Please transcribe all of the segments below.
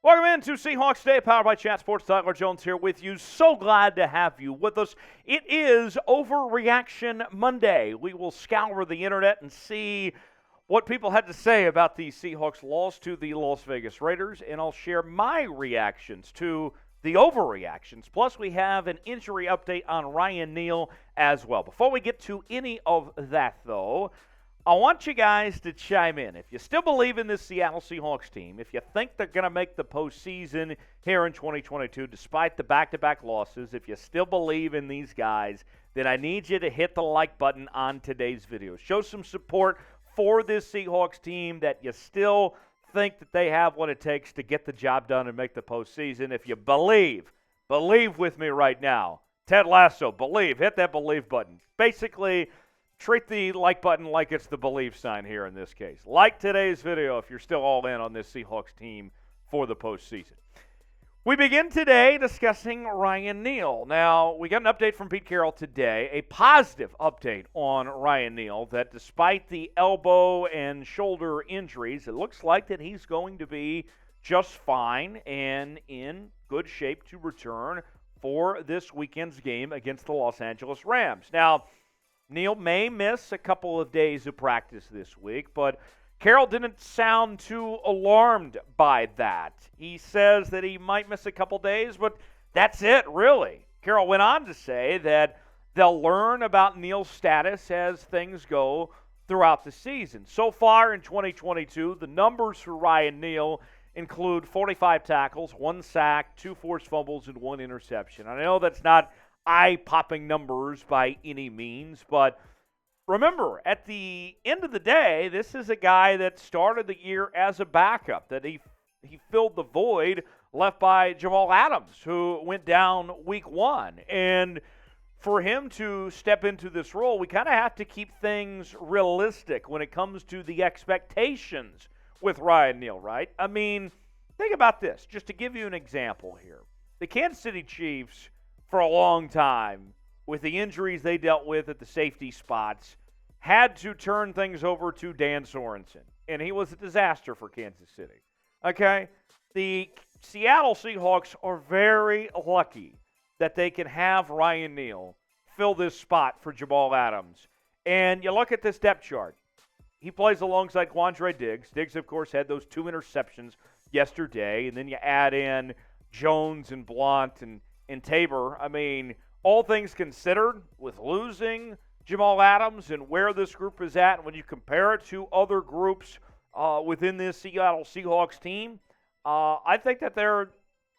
Welcome into Seahawks Today, powered by Chat Sports. Tyler Jones here with you. So glad to have you with us. It is Overreaction Monday. We will scour the internet and see what people had to say about the Seahawks' loss to the Las Vegas Raiders, and I'll share my reactions to the overreactions. Plus, we have an injury update on Ryan Neal as well. Before we get to any of that, though, I want you guys to chime in. If you still believe in this Seattle Seahawks team, if you think they're going to make the postseason here in 2022, despite the back-to-back losses, if you still believe in these guys, then I need you to hit the like button on today's video. Show some support for this Seahawks team that you still think that they have what it takes to get the job done and make the postseason. If you believe with me right now. Ted Lasso, believe. Hit that believe button. Basically, treat the like button like it's the believe sign here in this case. Like today's video if you're still all in on this Seahawks team for the postseason. We begin today discussing Ryan Neal. Now, we got an update from Pete Carroll today, a positive update on Ryan Neal, that despite the elbow and shoulder injuries, it looks like that he's going to be just fine and in good shape to return for this weekend's game against the Los Angeles Rams. Now, Neal may miss a couple of days of practice this week, but Carroll didn't sound too alarmed by that. He says that he might miss a couple days, but that's it, really. Carroll went on to say that they'll learn about Neal's status as things go throughout the season. So far in 2022, the numbers for Ryan Neal include 45 tackles, 1 sack, 2 forced fumbles, and 1 interception. I know that's not eye-popping numbers by any means, but remember, at the end of the day, this is a guy that started the year as a backup, that he filled the void left by Jamal Adams, who went down week 1. And for him to step into this role, we kind of have to keep things realistic when it comes to the expectations with Ryan Neal, right? I mean, think about this, just to give you an example here. The Kansas City Chiefs, for a long time, with the injuries they dealt with at the safety spots, had to turn things over to Dan Sorensen, and he was a disaster for Kansas City. Okay? The Seattle Seahawks are very lucky that they can have Ryan Neal fill this spot for Jamal Adams. And you look at this depth chart. He plays alongside Quandre Diggs. Diggs, of course, had those 2 interceptions yesterday, and then you add in Jones and Blount and Tabor. I mean, all things considered, with losing Jamal Adams and where this group is at, and when you compare it to other groups within this Seattle Seahawks team, I think that they're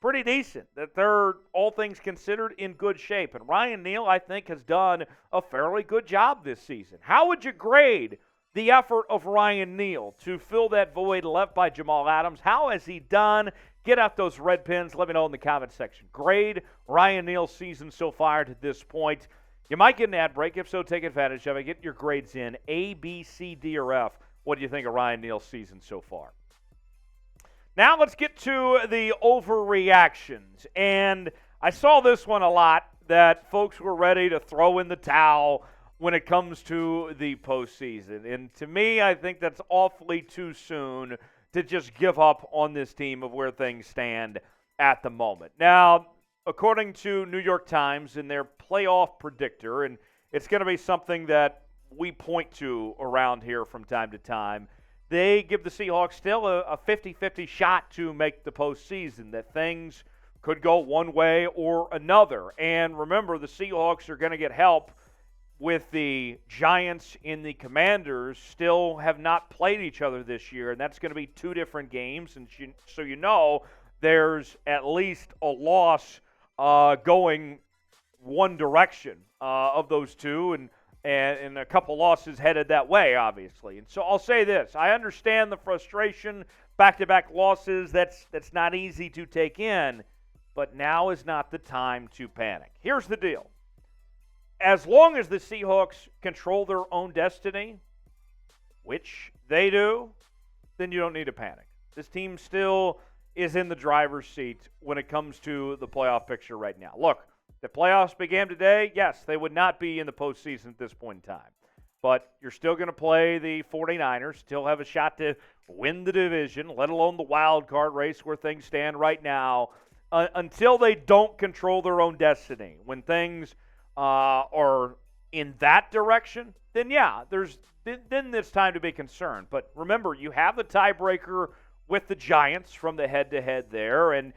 pretty decent, that they're, all things considered, in good shape. And Ryan Neal, I think, has done a fairly good job this season. How would you grade the effort of Ryan Neal to fill that void left by Jamal Adams? How has he done? Get out those red pins. Let me know in the comment section. Grade Ryan Neal's season so far to this point. You might get an ad break. If so, take advantage of it. Get your grades in. A, B, C, D, or F. What do you think of Ryan Neal's season so far? Now let's get to the overreactions. And I saw this one a lot, that folks were ready to throw in the towel when it comes to the postseason. And to me, I think that's awfully too soon to just give up on this team of where things stand at the moment. Now, according to New York Times in their playoff predictor, and it's going to be something that we point to around here from time to time, they give the Seahawks still a 50-50 shot to make the postseason, that things could go one way or another. And remember, the Seahawks are going to get help with the Giants and the Commanders still have not played each other this year, and that's going to be 2 different games. And so you know there's at least a loss going one direction of those 2, and a couple losses headed that way, obviously. And so I'll say this. I understand the frustration, back-to-back losses, that's not easy to take in, but now is not the time to panic. Here's the deal. As long as the Seahawks control their own destiny, which they do, then you don't need to panic. This team still is in the driver's seat when it comes to the playoff picture right now. Look, the playoffs began today. Yes, they would not be in the postseason at this point in time. But you're still going to play the 49ers, still have a shot to win the division, let alone the wild card race where things stand right now, until they don't control their own destiny. When things are in that direction, then yeah, then it's time to be concerned. But remember, you have the tiebreaker with the Giants from the head-to-head there, and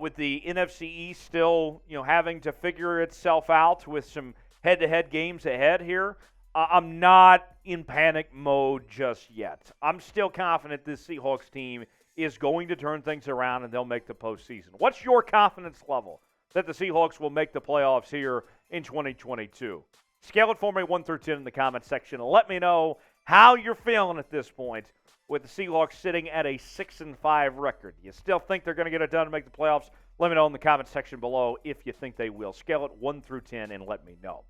with the NFC East still, having to figure itself out with some head-to-head games ahead here, I'm not in panic mode just yet. I'm still confident this Seahawks team is going to turn things around and they'll make the postseason. What's your confidence level that the Seahawks will make the playoffs here in 2022? Scale it for me 1 through 10 in the comment section. Let me know how you're feeling at this point with the Seahawks sitting at a 6-5 record. You still think they're going to get it done and make the playoffs? Let me know in the comment section below if you think they will. Scale it 1 through 10 and let me know.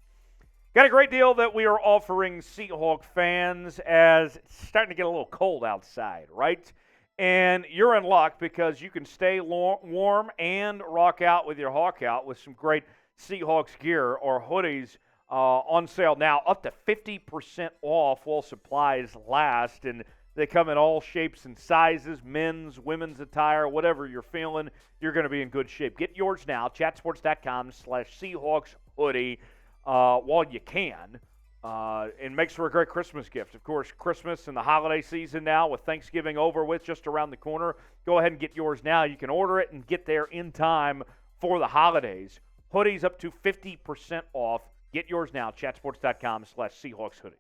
Got a great deal that we are offering Seahawk fans as it's starting to get a little cold outside, right? And you're in luck because you can stay warm and rock out with your Hawk out with some great Seahawks gear or hoodies on sale now, up to 50% off while supplies last. And they come in all shapes and sizes, men's, women's attire, whatever you're feeling, you're going to be in good shape. Get yours now, chatsports.com/Seahawks hoodie. While you can, and makes for a great Christmas gift. Of course, Christmas and the holiday season now with Thanksgiving over with just around the corner. Go ahead and get yours now. You can order it and get there in time for the holidays. Hoodies up to 50% off. Get yours now, chatsports.com/Seahawks hoodie.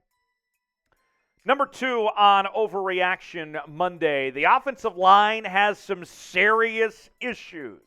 Number 2 on Overreaction Monday, the offensive line has some serious issues.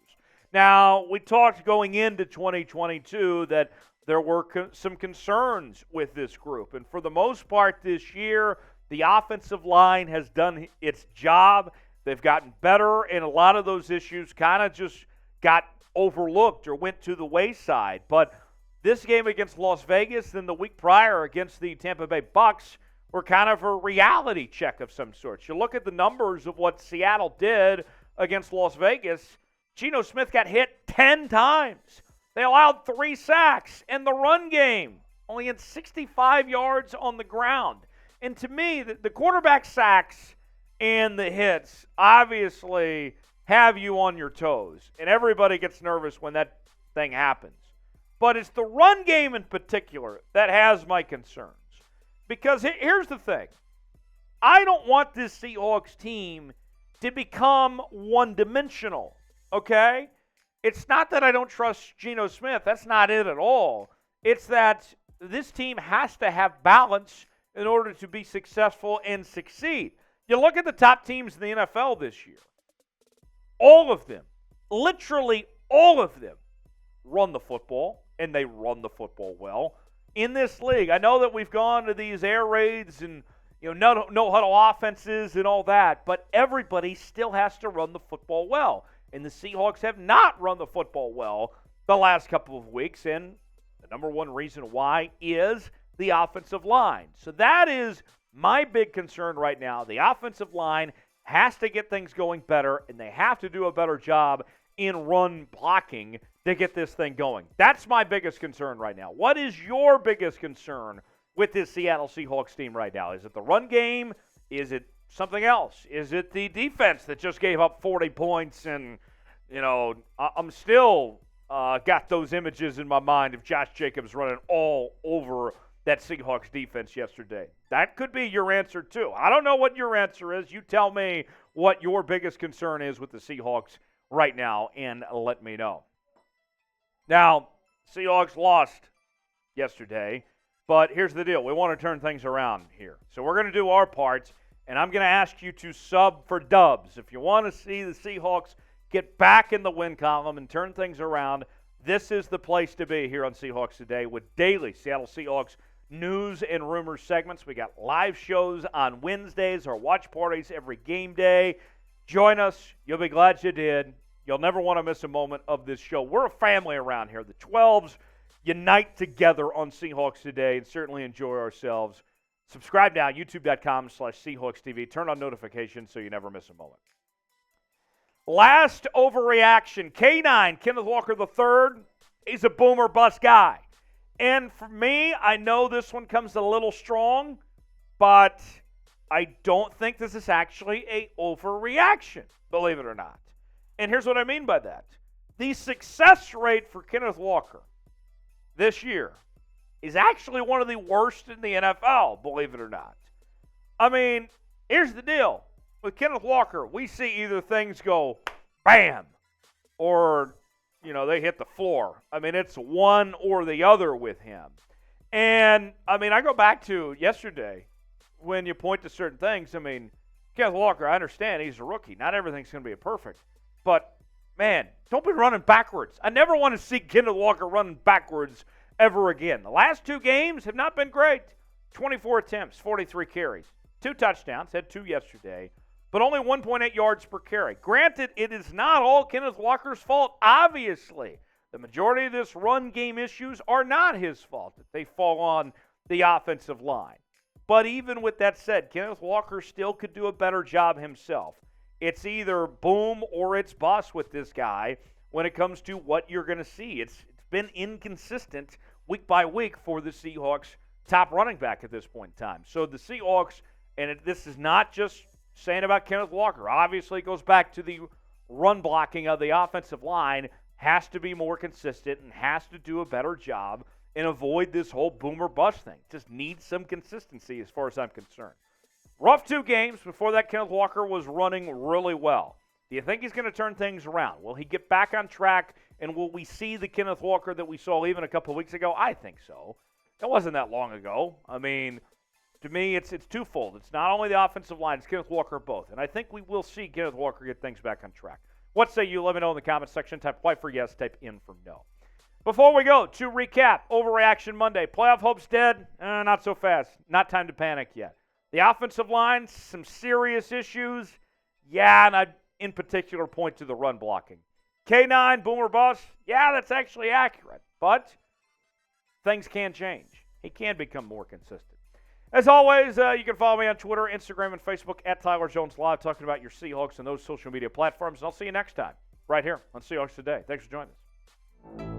Now, we talked going into 2022 that there were some concerns with this group. And for the most part this year, the offensive line has done its job. They've gotten better, and a lot of those issues kind of just got overlooked or went to the wayside. But this game against Las Vegas and the week prior against the Tampa Bay Bucks were kind of a reality check of some sort. You look at the numbers of what Seattle did against Las Vegas. Geno Smith got hit 10 times. They allowed 3 sacks in the run game, only had 65 yards on the ground. And to me, the quarterback sacks and the hits obviously have you on your toes, and everybody gets nervous when that thing happens. But it's the run game in particular that has my concerns. Because here's the thing. I don't want this Seahawks team to become one-dimensional, okay? It's not that I don't trust Geno Smith. That's not it at all. It's that this team has to have balance in order to be successful and succeed. You look at the top teams in the NFL this year. All of them, literally all of them, run the football, and they run the football well. In this league, I know that we've gone to these air raids and no-huddle offenses and all that, but everybody still has to run the football well. And the Seahawks have not run the football well the last couple of weeks, and the number one reason why is the offensive line. So that is my big concern right now. The offensive line has to get things going better, and they have to do a better job in run blocking to get this thing going. That's my biggest concern right now. What is your biggest concern with this Seattle Seahawks team right now? Is it the run game? Is it something else? Is it the defense that just gave up 40 points? And, I'm still got those images in my mind of Josh Jacobs running all over that Seahawks defense yesterday. That could be your answer, too. I don't know what your answer is. You tell me what your biggest concern is with the Seahawks right now, and let me know. Now, Seahawks lost yesterday, but here's the deal. We want to turn things around here. So we're going to do our part, and I'm going to ask you to sub for dubs. If you want to see the Seahawks get back in the win column and turn things around, this is the place to be here on Seahawks Today with daily Seattle Seahawks news and rumors segments. We got live shows on Wednesdays or watch parties every game day. Join us. You'll be glad you did. You'll never want to miss a moment of this show. We're a family around here. The 12s unite together on Seahawks Today and certainly enjoy ourselves. Subscribe now, youtube.com/Seahawks TV. Turn on notifications so you never miss a moment. Last overreaction, K9, Kenneth Walker III, he's a boomer bust guy. And for me, I know this one comes a little strong, but I don't think this is actually a overreaction, believe it or not. And here's what I mean by that. The success rate for Kenneth Walker this year is actually one of the worst in the NFL, believe it or not. I mean, here's the deal. With Kenneth Walker, we see either things go bam or, they hit the floor. I mean, it's one or the other with him. And, I go back to yesterday when you point to certain things. Kenneth Walker, I understand he's a rookie. Not everything's going to be perfect. But, man, don't be running backwards. I never want to see Kenneth Walker running backwards ever again. The last 2 games have not been great. 24 attempts, 43 carries. 2 touchdowns, had 2 yesterday, but only 1.8 yards per carry. Granted, it is not all Kenneth Walker's fault, obviously. The majority of this run game issues are not his fault. They fall on the offensive line. But even with that said, Kenneth Walker still could do a better job himself. It's either boom or it's bust with this guy when it comes to what you're going to see. It's been inconsistent week by week for the Seahawks top running back at this point in time. So the Seahawks, and this is not just saying about Kenneth Walker, obviously it goes back to the run blocking of the offensive line, has to be more consistent and has to do a better job and avoid this whole boom or bust thing. Just needs some consistency as far as I'm concerned. Rough 2 games. Before that, Kenneth Walker was running really well. Do you think he's going to turn things around? Will he get back on track, and will we see the Kenneth Walker that we saw even a couple of weeks ago? I think so. It wasn't that long ago. To me, it's twofold. It's not only the offensive line, it's Kenneth Walker both. And I think we will see Kenneth Walker get things back on track. What say you? Let me know in the comments section. Type Y for yes, type in for no. Before we go, to recap, Overreaction Monday. Playoff hopes dead? Not so fast. Not time to panic yet. The offensive line, some serious issues. Yeah, and I'd in particular point to the run blocking. K9, boomer bust. Yeah, that's actually accurate. But things can change. He can become more consistent. As always, you can follow me on Twitter, Instagram, and Facebook at Tyler Jones Live, talking about your Seahawks and those social media platforms. And I'll see you next time, right here on Seahawks Today. Thanks for joining us.